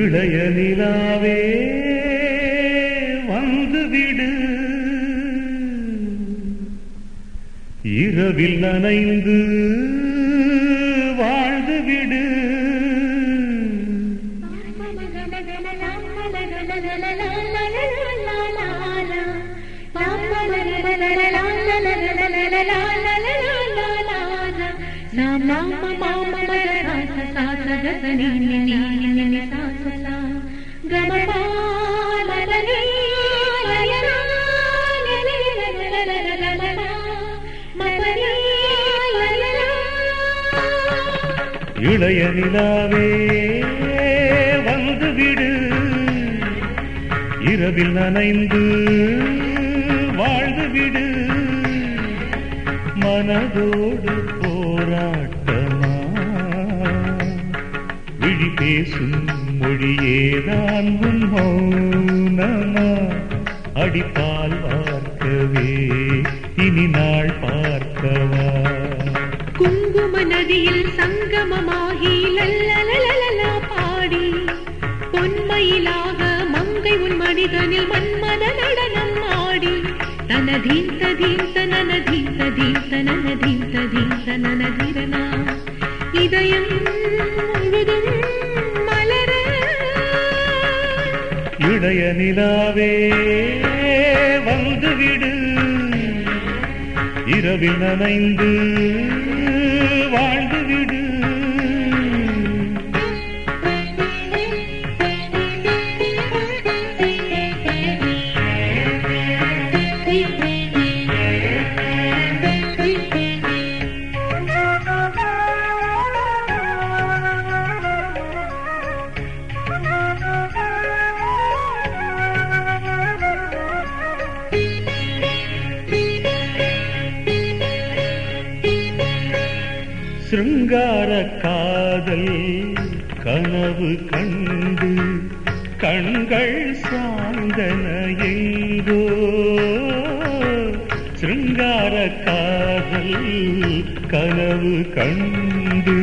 இளைய நிலாவே வந்துவிடு, இரவில் நனைந்து வாழ்ந்துவிடு. இளைய நிலாவே வந்துவிடு, இரவில் நனைந்து வாழ்ந்துவிடு. மனதோடு போராட்டமா, விழி பேசும் மொழியேதான் உன் மௌனமா? அடிப்பால் பார்க்கவே இனி நாள் பார்க்கவா? குங்கும நதியில் சங்கமமாகி லல்லலலலலா பாடி, பொன்மயிலாக மங்கை உன் மனிதனில் மன்மத நடனம் ஆடி. தனதீந்த தீந்த நனதீந்த தீந்த நனதீந்த தீந்த நனதிரனா, இதயம் முழுதும் மலர. இளைய நிலாவே வந்துவிடு, இரவில் நனைந்து வாழ்ந்துவிடு. சிருங்கார காதல் கனவு கண்டு கண்கள் சாய்ந்தன எங்கோ. சிருங்கார காதல் கனவு கண்டு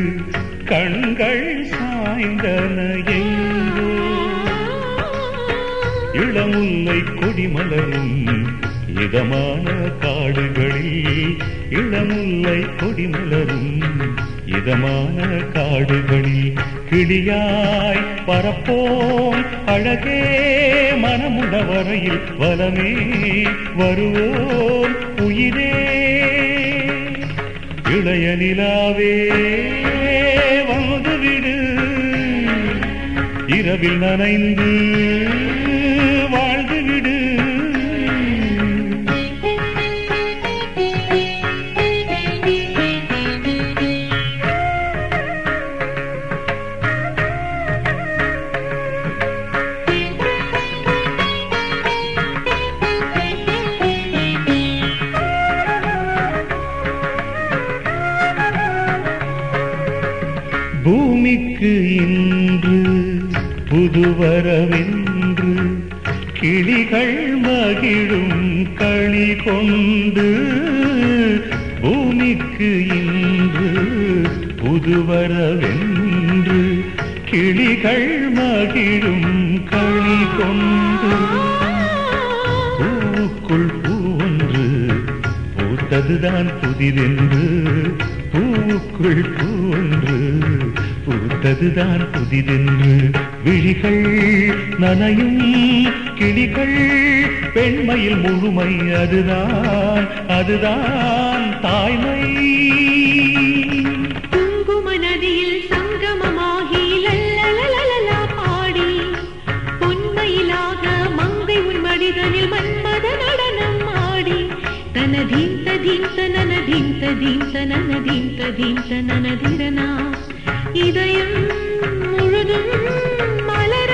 கண்கள் சாய்ந்தன எங்கோ. இளமுல்லை கொடிமலரும் இதமான காடுகளில், இளமுல்லை கொடிமலரும் இதமான காடுகளில், கிளியாய் பரப்போம் அழகே மனமுட வரையில், வலமே வருவோம் உயிரே. இளைய நிலாவே வந்துவிடு, இரவில் நனைந்து வாழ்ந்துவிடு. பூமிக்கு இன்று புதுவரவென்று கிளிகள் மகிழும் களி கொண்டு. பூமிக்கு இன்று புதுவரவென்று கிளிகள் மகிழும் களி கொண்டு. பூவுக்குள் பூவொன்று பூத்ததுதான் புதிதென்று, பூவுக்குள் பூவொன்று பூத்ததுதான் புதிதென்று. விழிகள் நனையும் கிளிகள் பெண்மையில் முழுமை, அதுதான் அதுதான் தாய்மை. குங்கும நதியில் சங்கமமாகி லல்லலலலலா பாடி, பொன்மயிலாக மங்கை உன் மனிதனில் மன்மத நடனம் ஆடி. தனதீந்த தீந்த நனதீந்த தீந்த நனதீந்த தீந்த நனதிரனா, இதயம் முழுதும் மலர.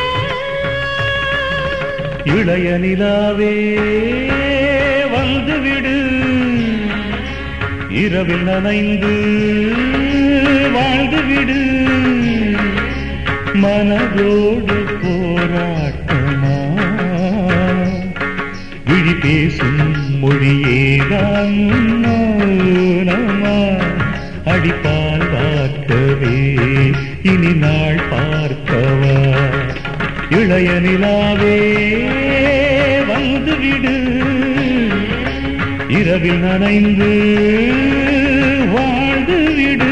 இளைய நிலாவே வந்துவிடு, இரவில் நனைந்து வாழ்ந்துவிடு. மனதோடு போராட்டமா, விழி பேசும் மொழியேதான் மௌனமா? அடிப்பால் பார்க்கவே இனி நாள் பார்க்கவா? இளைய நிலாவே வந்துவிடு, இரவில் நனைந்து வாழ்ந்துவிடு.